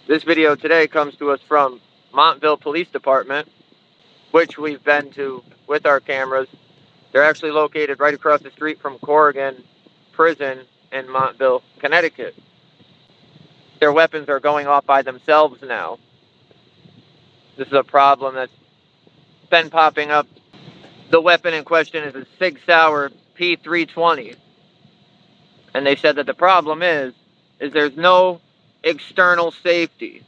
This video today comes to us from Montville Police Department, which we've been to with our cameras. They're actually located right across the street from Corrigan Prison in Montville, Connecticut. Their weapons are going off by themselves now. This is a problem that's been popping up. The weapon in question is a Sig Sauer P320. And they said that the problem is there's no external safety,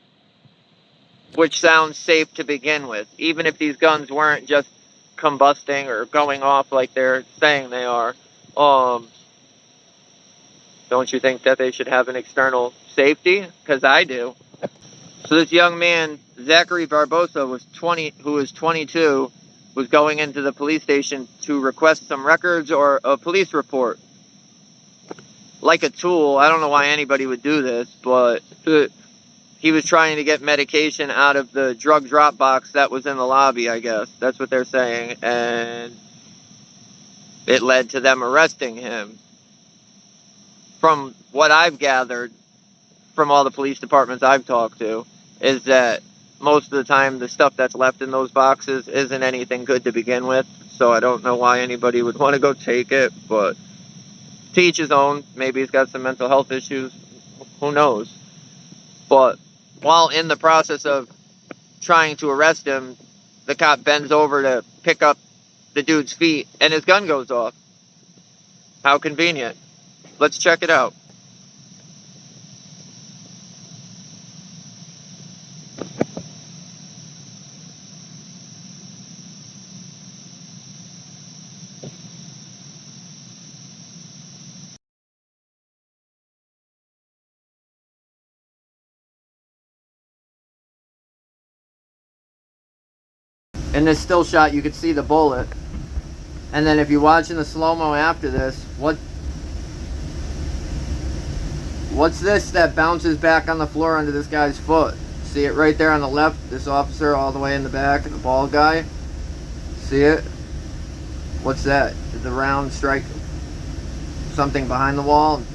which sounds safe to begin with, even if these guns weren't just combusting or going off like they're saying they are. Don't you think that they should have an external safety? Because I do. So this young man, Zachary Barbosa, who was 22, was going into the police station to request some records or a police report. Like a tool. I don't know why anybody would do this, but he was trying to get medication out of the drug drop box that was in the lobby, I guess. That's what they're saying. And it led to them arresting him. From what I've gathered from all the police departments I've talked to, is that most of the time the stuff that's left in those boxes isn't anything good to begin with. So I don't know why anybody would want to go take it, but to each his own. Maybe he's got some mental health issues. Who knows? But while in the process of trying to arrest him, the cop bends over to pick up the dude's feet and his gun goes off. How convenient. Let's check it out. In this still shot, you could see the bullet. And then if you watch in the slow-mo after this, what's this that bounces back on the floor under this guy's foot? See it right there on the left? This officer all the way in the back, the bald guy. See it? What's that? Did the round strike something behind the wall and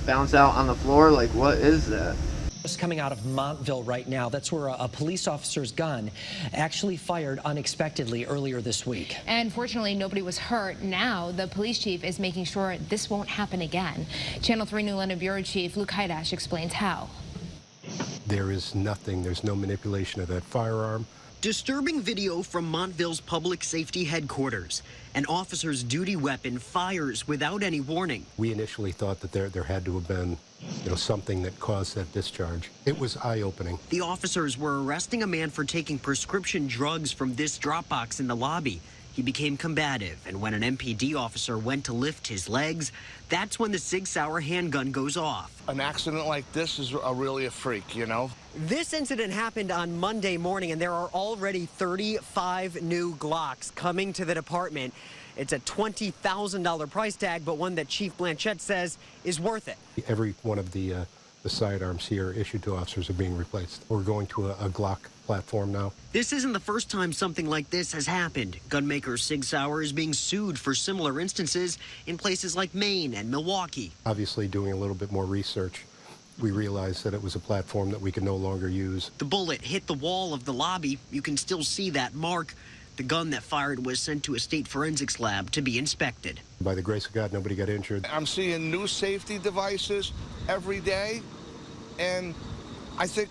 bounce out on the floor? Like, what is that? Just coming out of Montville right now. That's where a police officer's gun actually fired unexpectedly earlier this week. And fortunately, nobody was hurt. Now, the police chief is making sure this won't happen again. Channel 3 New London Bureau Chief Luke Hydash explains how. There is nothing. There's no manipulation of that firearm. Disturbing video from Montville's public safety headquarters. An officer's duty weapon fires without any warning. We initially thought that there had to have been, something that caused that discharge. It was eye-opening. The officers were arresting a man for taking prescription drugs from this drop box in the lobby. He became combative, and when an MPD officer went to lift his legs, that's when the Sig Sauer handgun goes off. An accident like this is really a freak, This incident happened on Monday morning, and there are already 35 new Glocks coming to the department. It's a $20,000 price tag, but one that Chief Blanchette says is worth it. Every one of the sidearms here issued to officers are being replaced. We're going to a Glock platform now. This isn't the first time something like this has happened. Gunmaker Sig Sauer is being sued for similar instances in places like Maine and Milwaukee. Obviously, doing a little bit more research, we realized that it was a platform that we could no longer use. The bullet hit the wall of the lobby. You can still see that mark. The gun that fired was sent to a state forensics lab to be inspected. By the grace of God, nobody got injured. I'm seeing new safety devices every day, and I think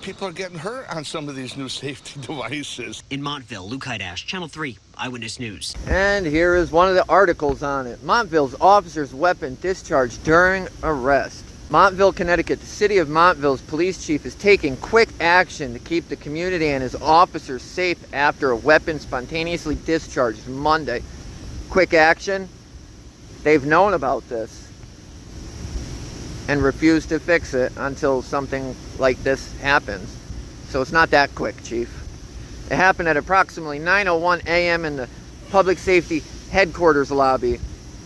people are getting hurt on some of these new safety devices. In Montville, Luke Hydash, Channel 3 Eyewitness News. And here is one of the articles on it. Montville's officer's weapon discharged during arrest. Montville, Connecticut. The city of Montville's police chief is taking quick action to keep the community and his officers safe after a weapon spontaneously discharged Monday. Quick action? They've known about this and refused to fix it until something like this happens. So it's not that quick, Chief. It happened at approximately 9:01 a.m. in the public safety headquarters lobby.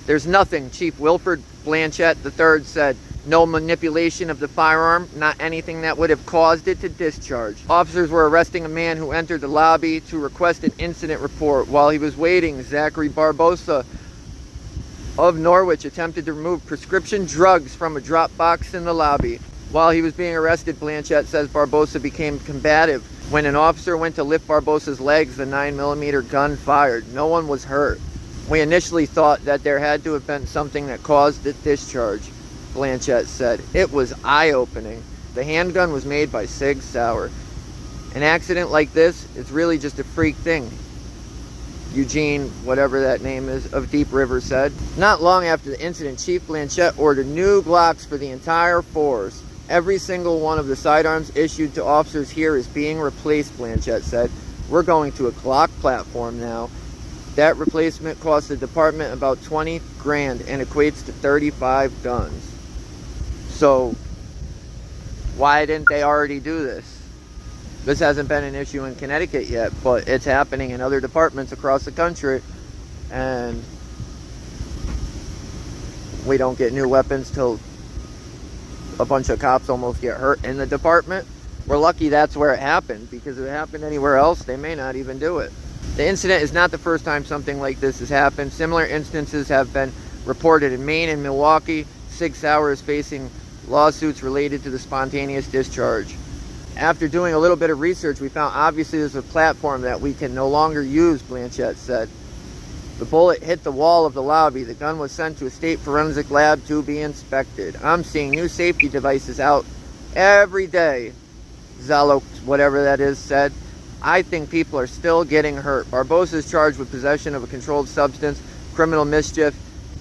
There's nothing, Chief Wilford Blanchette III said. No manipulation of the firearm, not anything that would have caused it to discharge. Officers were arresting a man who entered the lobby to request an incident report. While he was waiting, Zachary Barbosa of Norwich attempted to remove prescription drugs from a drop box in the lobby. While he was being arrested, Blanchett says Barbosa became combative. When an officer went to lift Barbosa's legs, the 9mm gun fired. No one was hurt. We initially thought that there had to have been something that caused the discharge, Blanchett said. It was eye-opening. The handgun was made by Sig Sauer. An accident like this is really just a freak thing, Eugene, whatever that name is, of Deep River said. Not long after the incident, Chief Blanchett ordered new Glocks for the entire force. Every single one of the sidearms issued to officers here is being replaced, Blanchett said. We're going to a Glock platform now. That replacement cost the department about 20 grand and equates to 35 guns. So, why didn't they already do this? This hasn't been an issue in Connecticut yet, but it's happening in other departments across the country, and we don't get new weapons till a bunch of cops almost get hurt in the department. We're lucky that's where it happened, because if it happened anywhere else, they may not even do it. The incident is not the first time something like this has happened. Similar instances have been reported in Maine and Milwaukee. Sig Sauer is facing lawsuits related to the spontaneous discharge. After doing a little bit of research, we found obviously there's a platform that we can no longer use, Blanchett said. The bullet hit the wall of the lobby. The gun was sent to a state forensic lab to be inspected. I'm seeing new safety devices out every day, Zalo, whatever that is, said. I think people are still getting hurt. Barbosa is charged with possession of a controlled substance, criminal mischief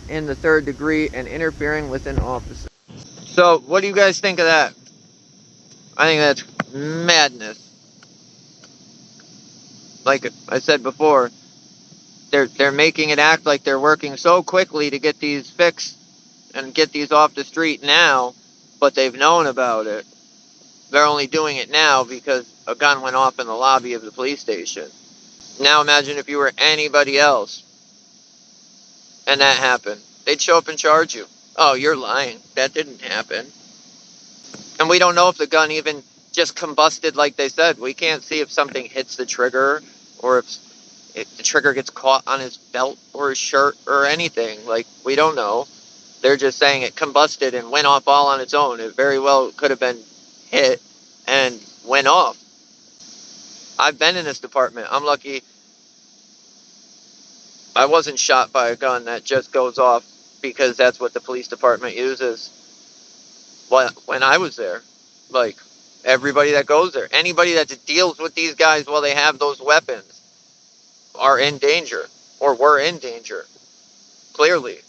in the 3rd degree, and interfering with an officer. So, what do you guys think of that? I think that's madness. Like I said before, they're making it act like they're working so quickly to get these fixed and get these off the street now, but they've known about it. They're only doing it now because a gun went off in the lobby of the police station. Now imagine if you were anybody else and that happened. They'd show up and charge you. Oh, you're lying. That didn't happen. And we don't know if the gun even just combusted like they said. We can't see if something hits the trigger or if the trigger gets caught on his belt or his shirt or anything. Like, we don't know. They're just saying it combusted and went off all on its own. It very well could have been hit and went off. I've been in this department. I'm lucky I wasn't shot by a gun that just goes off because that's what the police department uses. When I was there, like, everybody that goes there, anybody that deals with these guys while they have those weapons are in danger, or were in danger. Clearly.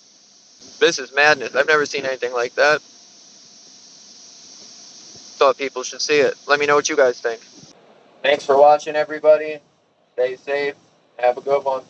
This is madness. I've never seen anything like that. Thought people should see it. Let me know what you guys think. Thanks for watching, everybody. Stay safe. Have a good one.